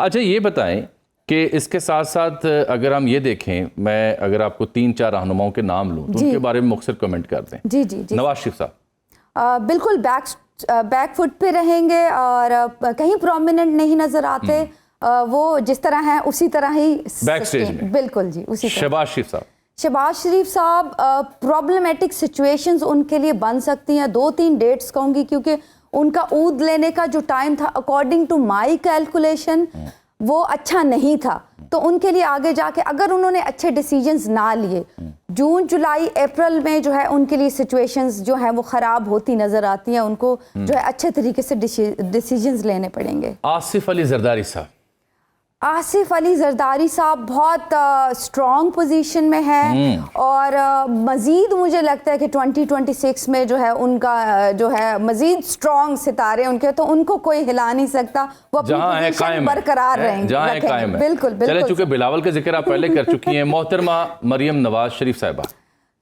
अच्छा ये बताएं कि इसके साथ साथ अगर हम ये देखें, मैं अगर आपको 3-4 रहनुमाओं के नाम लूँ तो उनके बारे में मुख्तसर कमेंट कर दें। जी जी जी। नवाज शरीफ साहब बिल्कुल बैक फुट पे रहेंगे और कहीं प्रोमिनेंट नहीं नजर आते। वो जिस तरह हैं उसी तरह ही बैक स्टेज में। बिल्कुल जी उसी तरह। शहबाज शरीफ साहब प्रॉब्लमेटिक सिचुएशंस उनके लिए बन सकती हैं। 2-3 डेट्स कहूँगी क्योंकि उनका ऊद लेने का जो टाइम था अकॉर्डिंग टू माई कैलकुलेशन वो अच्छा नहीं था। तो उनके लिए आगे जाके अगर उन्होंने अच्छे डिसीजंस ना लिए, जून जुलाई अप्रैल में जो है उनके लिए सिचुएशंस जो है वो ख़राब होती नज़र आती हैं। उनको जो है अच्छे तरीके से डिसीजंस लेने पड़ेंगे। आसिफ अली जरदारी साहब बहुत स्ट्रॉन्ग पोजीशन में है और मज़ीद मुझे लगता है कि 2026 में जो है उनका जो है मज़ीद स्ट्रॉन्ग सितारे उनके, तो उनको कोई हिला नहीं सकता। वो अपनी पोजीशन बरकरार रहेंगे। बिल्कुल बिल्कुल। चूंकि बिलावल का जिक्र आप पहले कर चुकी हैं, मोहतरमा मरियम नवाज शरीफ साहिबा।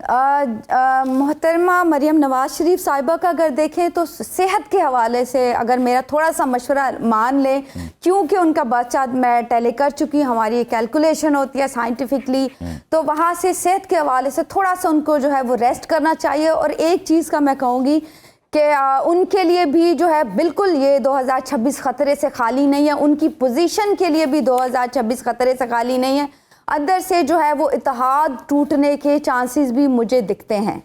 मोहतरमा मरियम नवाज शरीफ साहिबा का अगर देखें तो सेहत के हवाले से अगर मेरा थोड़ा सा मशवरा मान लें, क्योंकि उनका बच्चा मैं टेली कर चुकी हूँ, हमारी कैलकुलेशन होती है साइंटिफिकली, तो वहाँ से सेहत के हवाले से थोड़ा सा उनको जो है वो रेस्ट करना चाहिए। और एक चीज़ का मैं कहूँगी कि उनके लिए भी जो है बिल्कुल ये 2026 ख़तरे से खाली नहीं है। उनकी पोजीशन के लिए भी 2026 ख़तरे से खाली नहीं है। अंदर से जो है वो इत्तेहाद टूटने के चांसेस भी मुझे दिखते हैं।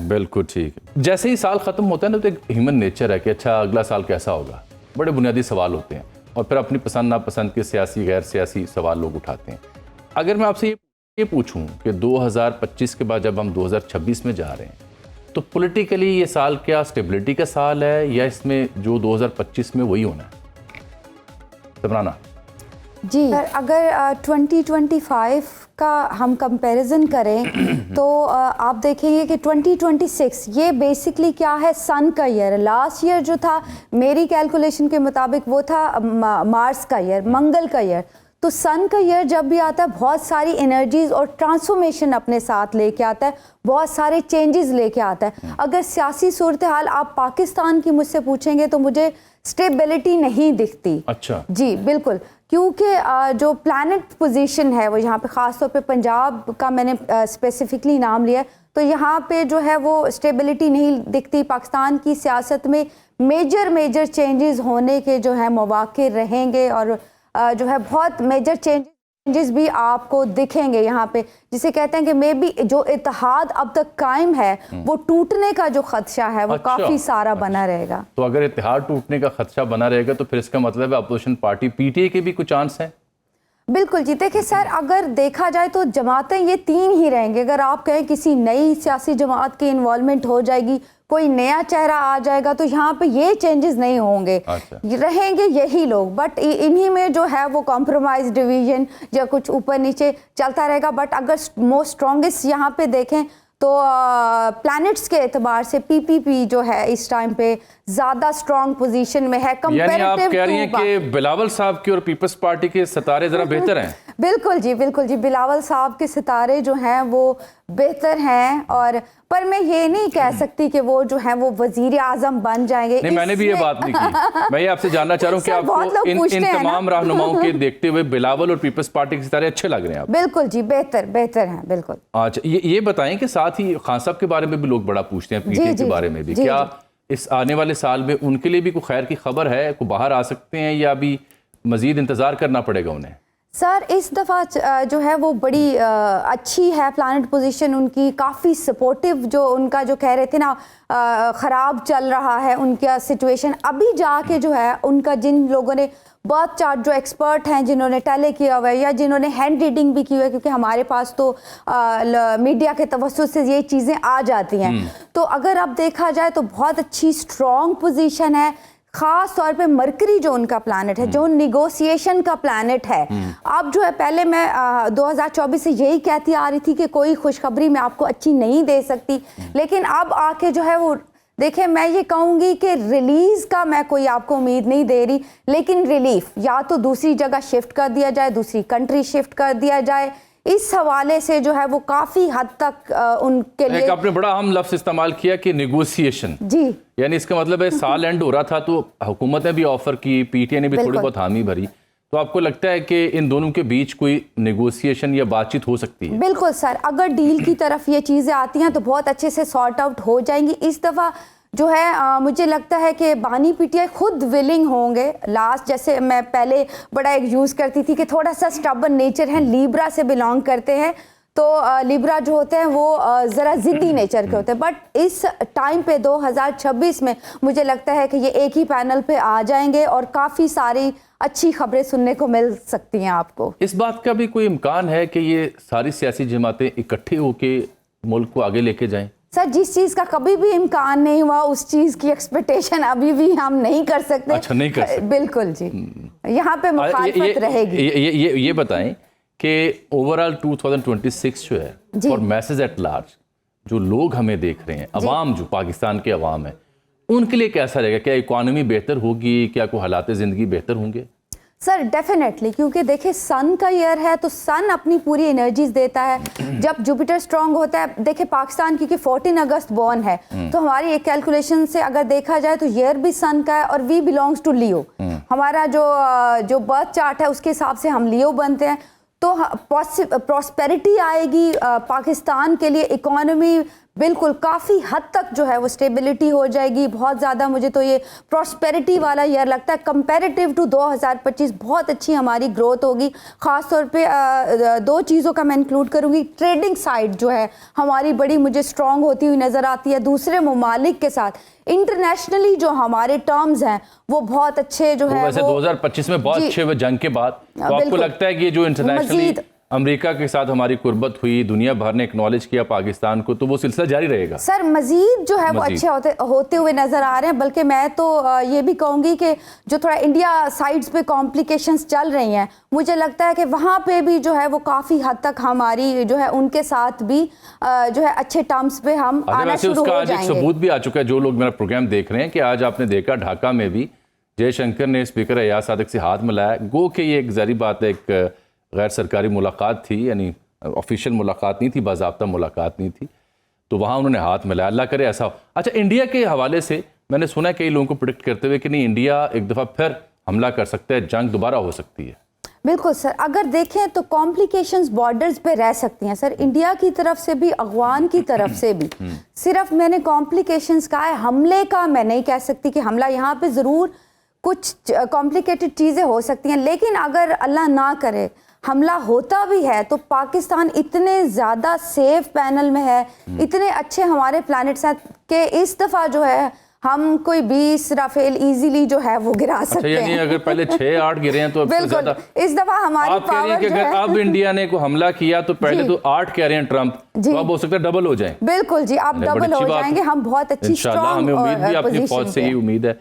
बिल्कुल ठीक है। जैसे ही साल ख़त्म होता है ना तो एक ह्यूमन नेचर है कि अच्छा अगला साल कैसा होगा, बड़े बुनियादी सवाल होते हैं और फिर अपनी पसंद नापसंद के सियासी गैर सियासी सवाल लोग उठाते हैं। अगर मैं आपसे ये पूछूं कि 2025 के बाद जब हम 2026 में जा रहे हैं तो पॉलिटिकली ये साल क्या स्टेबिलिटी का साल है या इसमें जो 2025 में वही होना है? समराना जी, अगर 2025 का हम कंपैरिजन करें तो आप देखेंगे कि 2026 ये बेसिकली क्या है, सन का ईयर। लास्ट ईयर जो था मेरी कैलकुलेशन के मुताबिक वो था मार्स का ईयर, मंगल का ईयर। तो सन का ईयर जब भी आता है बहुत सारी एनर्जीज और ट्रांसफॉर्मेशन अपने साथ लेके आता है, बहुत सारे चेंजेस लेके आता है। अगर सियासी सूरत हाल आप पाकिस्तान की मुझसे पूछेंगे तो मुझे स्टेबिलिटी नहीं दिखती। अच्छा जी बिल्कुल, क्योंकि जो प्लैनेट पोजीशन है वो यहाँ पे ख़ास तौर पे पंजाब का मैंने स्पेसिफिकली नाम लिया, तो यहाँ पे जो है वो स्टेबिलिटी नहीं दिखती। पाकिस्तान की सियासत में मेजर चेंजेस होने के जो है मौके रहेंगे और जो है बहुत मेजर चेंजेस भी आपको दिखेंगे यहाँ पे, जिसे कहते हैं कि मे बी जो इत्तेहाद अब तक कायम है वो टूटने का जो खदशा है वो काफी सारा बना रहेगा। तो अगर इत्तेहाद टूटने का खदशा बना रहेगा तो फिर इसका मतलब है अपोजिशन पार्टी पीटीआई के भी कुछ चांस हैं? बिल्कुल जी, देखिए सर, अगर देखा जाए तो जमातें ये 3 ही रहेंगे। अगर आप कहें किसी नई सियासी जमात की इन्वॉल्वमेंट हो जाएगी, कोई नया चेहरा आ जाएगा, तो यहाँ पे ये चेंजेस नहीं होंगे। अच्छा। रहेंगे यही लोग, बट इन्हीं में जो है वो कॉम्प्रोमाइज डिवीजन या कुछ ऊपर नीचे चलता रहेगा। बट अगर मोस्ट स्ट्रॉन्गेस्ट यहाँ पे देखें तो प्लैनेट्स के एतबार से पीपीपी जो है इस टाइम पे ज्यादा स्ट्रॉन्ग पोजीशन में है कंपैरेटिव। यानी आप कह रही हैं कि बिलावल साहब की और पीपल्स पार्टी के सितारे जरा बेहतर हैं? बिल्कुल जी बिलावल साहब के सितारे जो हैं वो बेहतर हैं, और पर मैं ये नहीं कह सकती कि वो जो है वो वजीर आजम बन जाएंगे। नहीं, मैंने भी ये बात नहीं की। मैं ये आपसे जानना चाह रहा हूँ कि आपको इन तमाम रहनुमाओं के देखते हुए बिलावल और पीपल्स पार्टी के सितारे अच्छे लग रहे हैं आप? बिल्कुल जी, बेहतर हैं बिल्कुल। अच्छा, ये बताएं कि साथ ही खान साहब के बारे में भी लोग बड़ा पूछते हैं, पीटीआई के बारे में भी, क्या इस आने वाले साल में उनके लिए भी कोई खैर की खबर है, को बाहर आ सकते हैं या अभी मजीद इंतजार करना पड़ेगा उन्हें? सर, इस दफ़ा जो है वो बड़ी अच्छी है प्लैनेट पोजीशन उनकी, काफ़ी सपोर्टिव। जो उनका जो कह रहे थे ना ख़राब चल रहा है उनका सिचुएशन, अभी जाके जो है उनका जिन लोगों ने बर्थ चार्ट, जो एक्सपर्ट हैं जिन्होंने टेली किया हुआ है या जिन्होंने हैंड रीडिंग भी की हुई है, क्योंकि हमारे पास तो मीडिया के तवज्जुह से ये चीज़ें आ जाती हैं, तो अगर अब देखा जाए तो बहुत अच्छी स्ट्रॉन्ग पोजीशन है। खास तौर पे मरकरी जो उनका प्लैनेट है, जो निगोशिएशन का प्लैनेट है। अब जो है पहले मैं 2024 से यही कहती आ रही थी कि कोई खुशखबरी मैं आपको अच्छी नहीं दे सकती, लेकिन अब आके जो है वो देखिए, मैं ये कहूँगी कि रिलीज का मैं कोई आपको उम्मीद नहीं दे रही, लेकिन रिलीफ या तो दूसरी जगह शिफ्ट कर दिया जाए, दूसरी कंट्री शिफ्ट कर दिया जाए, इस हवाले से जो है वो काफी हद तक उनके लिए। आपने बड़ा अहम लफ्ज इस्तेमाल किया कि नेगोशिएशन। जी, यानी इसका मतलब है साल एंड हो रहा था तो हुकूमत ने भी ऑफर की, पीटीआई ने भी थोड़ी बहुत हामी भरी, तो आपको लगता है कि इन दोनों के बीच कोई नेगोशिएशन या बातचीत हो सकती है? बिल्कुल सर, अगर डील की तरफ ये चीज़ें आती हैं तो बहुत अच्छे से सॉर्ट आउट हो जाएंगी। इस दफ़ा जो है मुझे लगता है कि बानी पीटीआई खुद विलिंग होंगे। लास्ट जैसे मैं पहले बड़ा एक यूज़ करती थी कि थोड़ा सा स्टबन नेचर है, लिब्रा से बिलोंग करते हैं, तो लिब्रा जो होते हैं वो ज़रा ज़िद्दी नेचर के होते हैं। बट इस टाइम पे 2026 में मुझे लगता है कि ये एक ही पैनल पे आ जाएंगे और काफ़ी सारी अच्छी खबरें सुनने को मिल सकती हैं आपको। इस बात का भी कोई इम्कान है कि ये सारी सियासी जमातें इकट्ठी होकर मुल्क को आगे लेके जाएं? सर, जिस चीज़ का कभी भी इम्कान नहीं हुआ उस चीज़ की एक्सपेक्टेशन अभी भी हम नहीं कर सकते। अच्छा, नहीं कर सकते। बिल्कुल जी, यहाँ पे मुखालफत रहेगी। ये बताएं कि ओवरऑल 2026 जो है और मैसेज एट लार्ज जो लोग हमें देख रहे हैं, अवाम जो पाकिस्तान के अवाम है, उनके लिए कैसा रहेगा? क्या इकॉनमी बेहतर होगी? क्या कोई हालात ज़िंदगी बेहतर होंगे? सर डेफिनेटली, क्योंकि देखिए सन का ईयर है तो सन अपनी पूरी एनर्जीज देता है। जब जुपिटर स्ट्रांग होता है, देखिए पाकिस्तान क्योंकि 14 अगस्त बॉर्न है, तो हमारी एक कैलकुलेशन से अगर देखा जाए तो ईयर भी सन का है और वी बिलोंग्स टू लियो। हमारा जो बर्थ चार्ट है उसके हिसाब से हम लियो बनते हैं, तो प्रॉस्पेरिटी आएगी पाकिस्तान के लिए। इकोनॉमी बिल्कुल काफ़ी हद तक जो है वो स्टेबिलिटी हो जाएगी बहुत ज़्यादा। मुझे तो ये प्रॉस्पेरिटी वाला ईयर लगता है। कंपैरेटिव टू 2025 बहुत अच्छी हमारी ग्रोथ होगी। ख़ास तौर पे दो चीज़ों का मैं इंक्लूड करूँगी। ट्रेडिंग साइड जो है हमारी बड़ी मुझे स्ट्रॉन्ग होती हुई नज़र आती है दूसरे ममालिक के साथ। इंटरनेशनली जो हमारे टर्म्स हैं वो बहुत अच्छे जो है। वैसे 2025 में बहुत अच्छे हुए जंग के बाद, तो आपको लगता है कि जो इंटरनेशनली अमेरिका के साथ हमारी कुर्बत हुई, दुनिया भर ने एक्नॉलेज किया पाकिस्तान को, तो वो सिलसिला जारी रहेगा? सर मजीद जो है वो अच्छे होते हुए नजर आ रहे हैं। बल्कि मैं तो ये भी कहूँगी कि जो थोड़ा इंडिया साइड्स पे कॉम्प्लिकेशंस चल रही हैं, मुझे लगता है कि वहाँ पे भी जो है वो काफ़ी हद तक हमारी जो है उनके साथ भी जो है अच्छे टर्म्स पे हम आना शुरू हो जाएंगे। एक सबूत भी आ चुका है। जो लोग मेरा प्रोग्राम देख रहे हैं कि आज आपने देखा ढाका में भी जयशंकर ने स्पीकर अयाज सादिक से हाथ मिलाया। गो कि ये एक ज़ाहिर बात है, एक गैर सरकारी मुलाकात थी, यानी ऑफिशियल मुलाकात नहीं थी, बाज़ाब्ता मुलाकात नहीं थी, तो वहाँ उन्होंने हाथ मिलाया। अल्लाह करे ऐसा हो। अच्छा, इंडिया के हवाले से मैंने सुना है कई लोगों को प्रिडिक्ट करते हुए कि नहीं, इंडिया एक दफ़ा फिर हमला कर सकता है, जंग दोबारा हो सकती है। बिल्कुल सर, अगर देखें तो कॉम्प्लिकेशंस बॉर्डर्स पे रह सकती हैं सर, इंडिया की तरफ से भी, अफगान की तरफ से भी। सिर्फ मैंने कॉम्प्लिकेशंस कहा है, हमले का मैं नहीं कह सकती कि हमला। यहाँ पे ज़रूर कुछ कॉम्प्लिकेटेड चीज़ें हो सकती हैं, लेकिन अगर अल्लाह ना करे हमला होता भी है तो पाकिस्तान इतने ज़्यादा सेफ पैनल में है, इतने अच्छे हमारे प्लैनेट्स हैं कि इस दफ़ा जो है हम कोई 20 राफेल इजीली जो है वो गिरा सकते हैं। यानी अगर पहले 6-8 गिरे हैं तो बिल्कुल इस दफ़ा हमारी पावर जो है। अब इंडिया ने को हमला किया तो पहले तो 8 कह रहे हैं ट्रंप, तो अब हो सकता है डबल हो जाए। बिल्कुल जी, आप डबल हो जाएंगे। हम बहुत अच्छी इंशाल्लाह, हमें उम्मीद भी अपनी फौज से ही उम्मीद है।